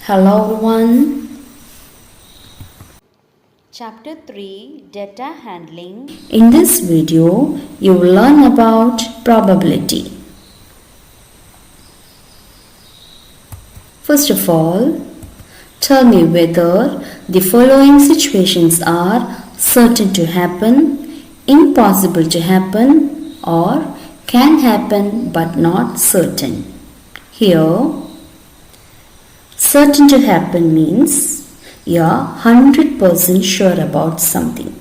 Hello everyone. Chapter 3 Data Handling. In this video, you will learn about probability. First of all, tell me whether the following situations are certain to happen, impossible to happen, or can happen but not certain. Here, certain to happen means you are 100% sure about something.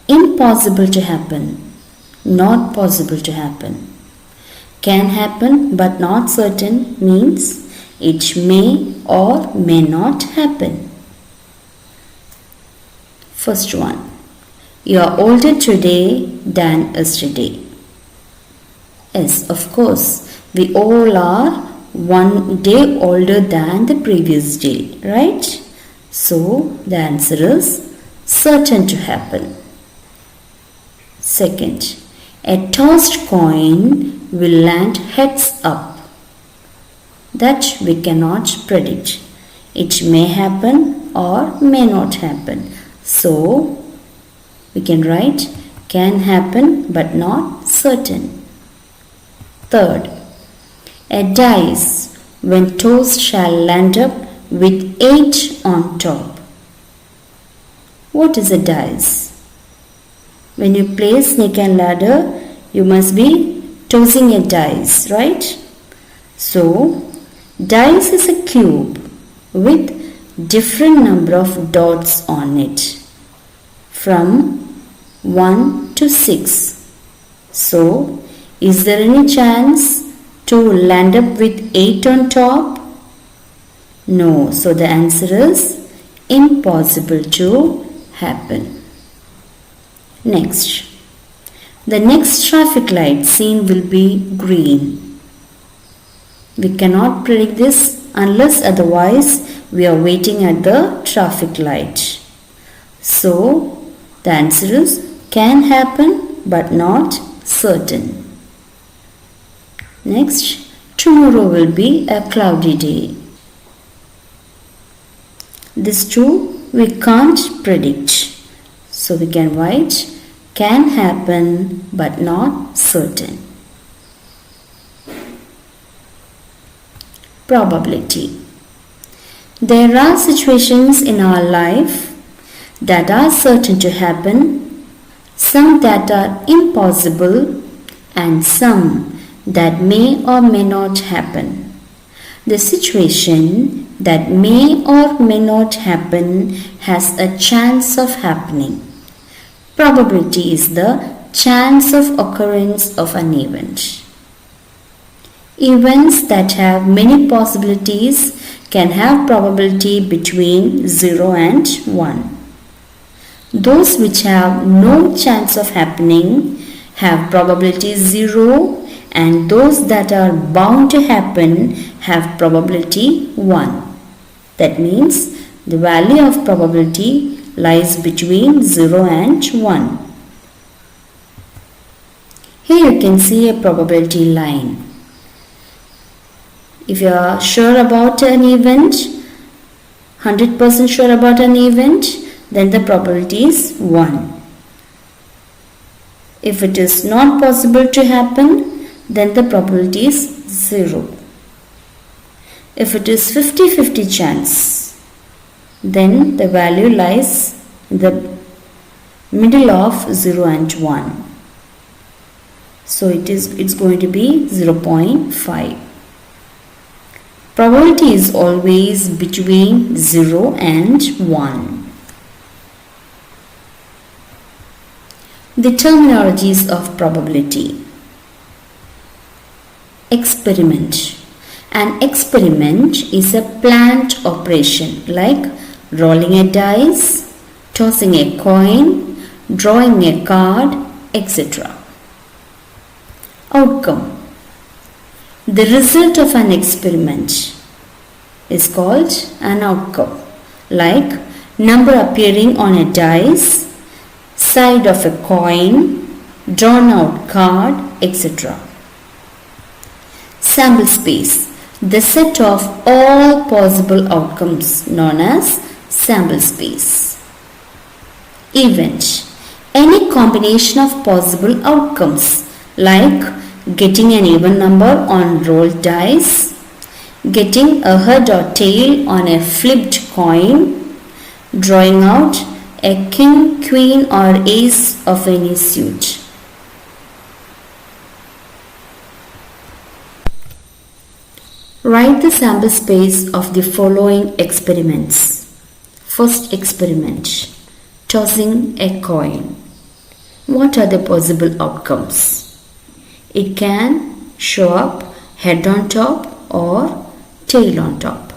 Impossible to happen, not possible to happen. Can happen but not certain means it may or may not happen. First one, you are older today than yesterday. Yes, of course, we all are one day older than the previous day, right? So the answer is certain to happen. Second, a tossed coin will land heads up. That we cannot predict. It may happen or may not happen. So we can write can happen but not certain. Third, a dice when tossed shall land up with 8 on top. What is a dice? When you play snake and ladder, you must be tossing a dice, right? So, dice is a cube with different number of dots on it from 1 to 6. So, is there any chance to land up with 8 on top? No. So the answer is impossible to happen. Next. The next traffic light seen will be green. We cannot predict this unless otherwise we are waiting at the traffic light. So the answer is can happen but not certain. Next, tomorrow will be a cloudy day. This too we can't predict. So we can write can happen but not certain. Probability. There are situations in our life that are certain to happen, some that are impossible, and some that may or may not happen. The situation that may or may not happen has a chance of happening. Probability is the chance of occurrence of an event. Events that have many possibilities can have probability between 0 and 1. Those which have no chance of happening have probability 0, and those that are bound to happen have probability 1. That means the value of probability lies between 0 and 1. Here you can see a probability line. If you are sure about an event, 100% sure about an event, then the probability is 1. If it is not possible to happen, then the probability is 0. If it is 50-50 chance, then the value lies in the middle of 0 and 1. So it's going to be 0.5. Probability is always between 0 and 1. The terminologies of probability. Experiment. An experiment is a planned operation like rolling a dice, tossing a coin, drawing a card, etc. Outcome. The result of an experiment is called an outcome, like number appearing on a dice, side of a coin, drawn out card, etc. Sample space. the set of all possible outcomes known as sample space. Event. Any combination of possible outcomes like getting an even number on rolled dice, getting a head or tail on a flipped coin, drawing out a king, queen or ace of any suit. Write the sample space of the following experiments. First experiment, tossing a coin. What are the possible outcomes? It can show up head on top or tail on top.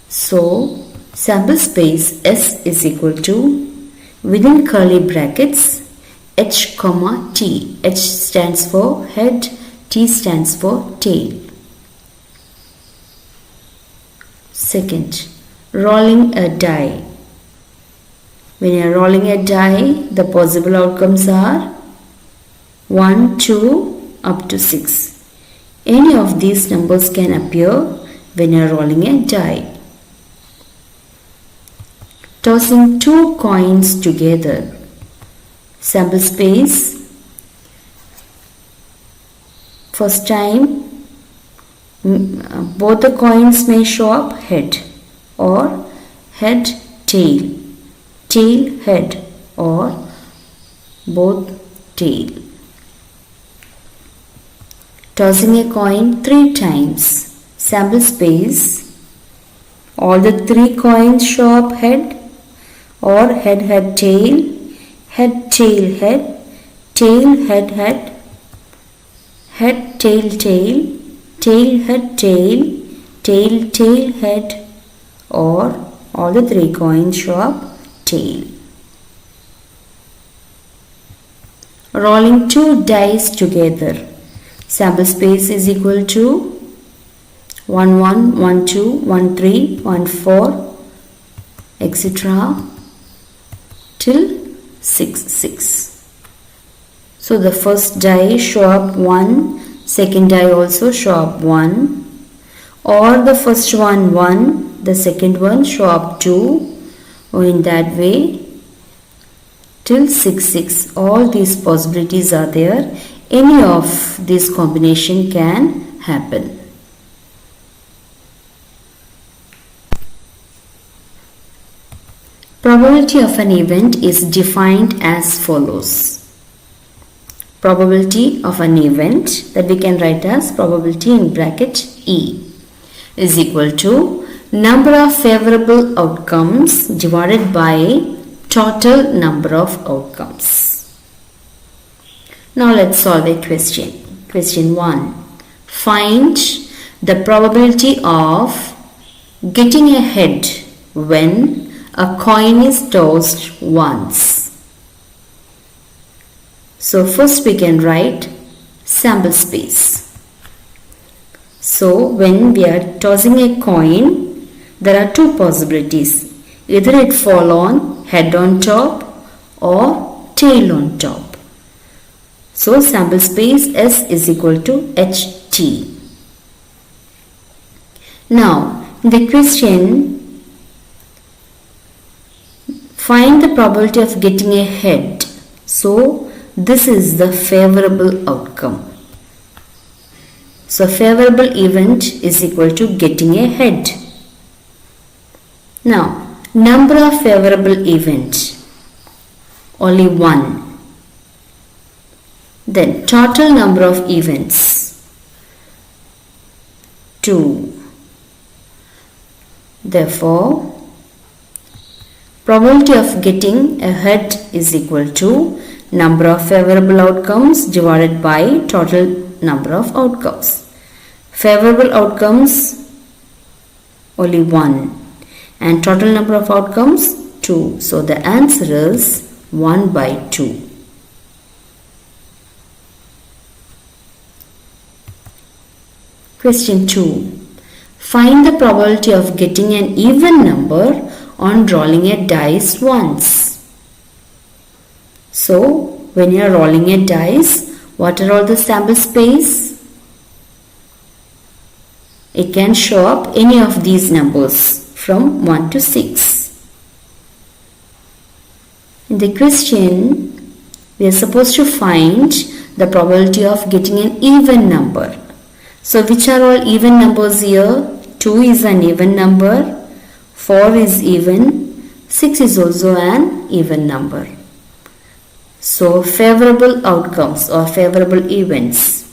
So, sample space S is equal to, within curly brackets, H comma T. H stands for head, T stands for tail. Second, rolling a die. When you are rolling a die, the possible outcomes are 1, 2, up to 6. Any of these numbers can appear when you are rolling a die. Tossing two coins together. Sample space. First time, both the coins may show up head or head tail, tail head or both tail. Tossing a coin 3 times. Sample space. All the 3 coins show up head or head head tail, head tail head, tail head head, head tail tail, tail head tail, tail tail head, or all the 3 coins show up tail. Rolling 2 dice together. Sample space is equal to 1 1, 1 2, 1 3, 1 4, etc. till 6 6. So the first die show up 1, second die also show up 1, or the first one 1, the second one show up 2, or in that way till 6 6. All these possibilities are there. Any of this combination can happen. Probability of an event is defined as follows. Probability of an event, that we can write as probability in bracket E, is equal to number of favorable outcomes divided by total number of outcomes. Now let's solve a question. Question 1. Find the probability of getting a head when a coin is tossed once. So first we can write sample space. So when we are tossing a coin, there are 2 possibilities. Either it fall on head on top or tail on top. So sample space S is equal to HT. Now in the question, find the probability of getting a head. So this is the favorable outcome. So favorable event is equal to getting a head. Now number of favorable events, only 1. Then total number of events, 2. Therefore, probability of getting a head is equal to number of favorable outcomes divided by total number of outcomes. Favorable outcomes only 1 and total number of outcomes 2. So the answer is 1 by 2. Question 2. Find the probability of getting an even number on rolling a dice once. So, when you are rolling a dice, what are all the sample space? It can show up any of these numbers from 1 to 6. In the question, we are supposed to find the probability of getting an even number. So which are all even numbers here? 2 is an even number, 4 is even, 6 is also an even number. So favorable outcomes or favorable events: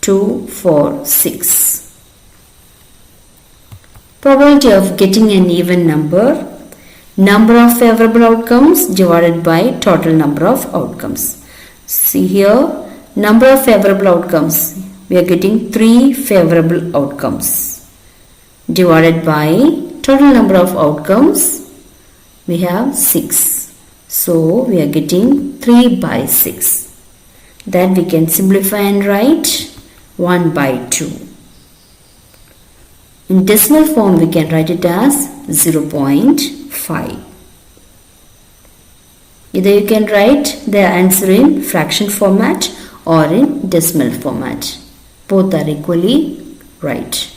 2, 4, 6. Probability of getting an even number: number of favorable outcomes divided by total number of outcomes. See here, number of favorable outcomes, we are getting 3 favorable outcomes, divided by total number of outcomes, we have 6. So we are getting 3 by 6. That we can simplify and write 1 by 2. In decimal form, we can write it as 0.5. Either you can write the answer in fraction format or in decimal format. Both are equally right.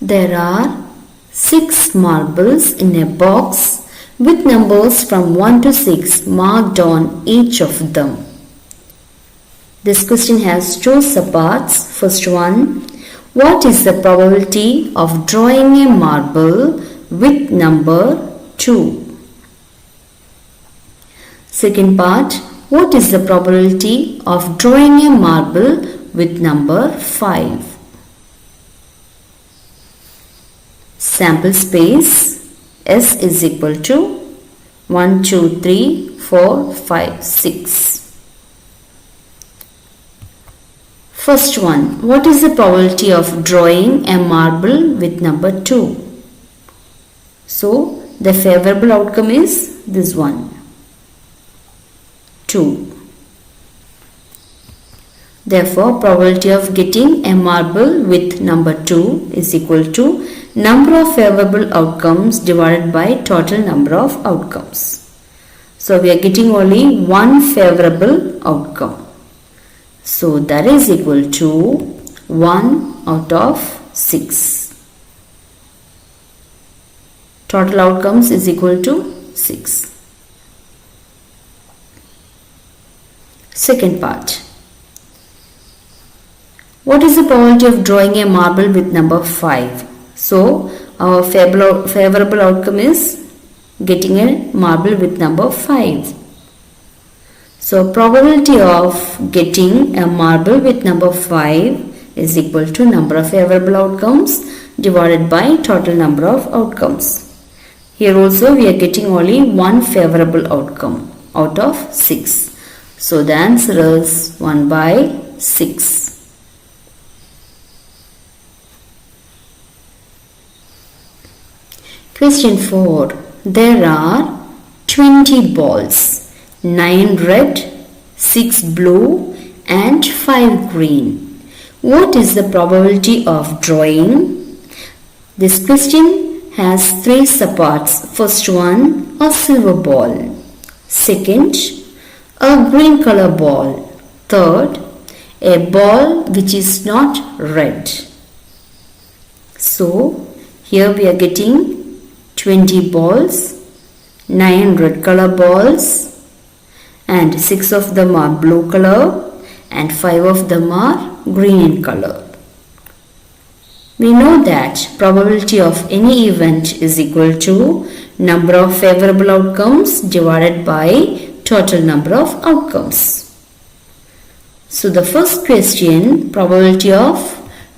There are 6 marbles in a box with numbers from 1 to 6 marked on each of them. This question has 2 subparts. First one, what is the probability of drawing a marble with number 2? Second part, what is the probability of drawing a marble with number 5? Sample space S is equal to 1, 2, 3, 4, 5, 6. First one, what is the probability of drawing a marble with number 2? So, the favorable outcome is this one, 2. Therefore, probability of getting a marble with number 2 is equal to number of favorable outcomes divided by total number of outcomes. So, we are getting only one favorable outcome. So, that is equal to 1 out of 6. Total outcomes is equal to 6. Second part. What is the probability of drawing a marble with number 5? So, our favorable outcome is getting a marble with number 5. So, probability of getting a marble with number 5 is equal to number of favorable outcomes divided by total number of outcomes. Here also we are getting only one favorable outcome out of 6. So, the answer is 1 by 6. Question 4. There are 20 balls, 9 red, 6 blue and 5 green. What is the probability of drawing? This question has 3 subparts. First one, a silver ball. Second, a green color ball. Third, a ball which is not red. So, here we are getting 20 balls, 9 red color balls and 6 of them are blue color and 5 of them are green in color. We know that probability of any event is equal to number of favorable outcomes divided by total number of outcomes. So the first question, probability of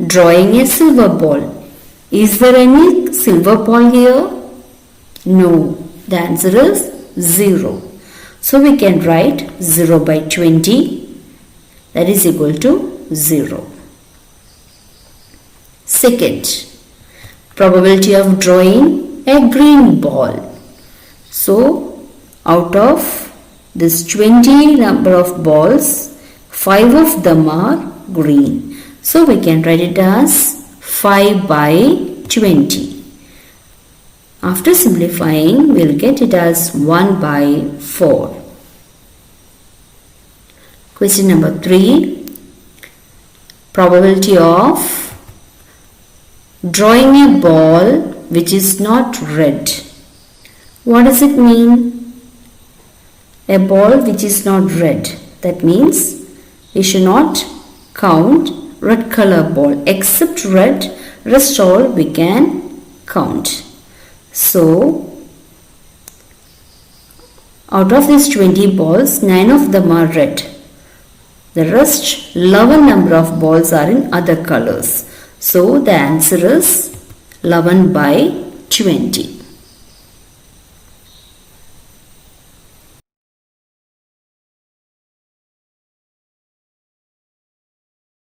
drawing a silver ball. Is there any silver ball here? No. The answer is 0. So we can write 0 by 20. That is equal to 0. Second, probability of drawing a green ball. So out of this 20 number of balls, 5 of them are green. So we can write it as 5 by 20. After simplifying, we will get it as 1 by 4. Question number 3. probability of drawing a ball which is not red. What does it mean? A ball which is not red. That means we should not count red color ball. Except red, rest all we can count. So, out of these 20 balls, 9 of them are red. The rest 11 number of balls are in other colors. So, the answer is 11 by 20.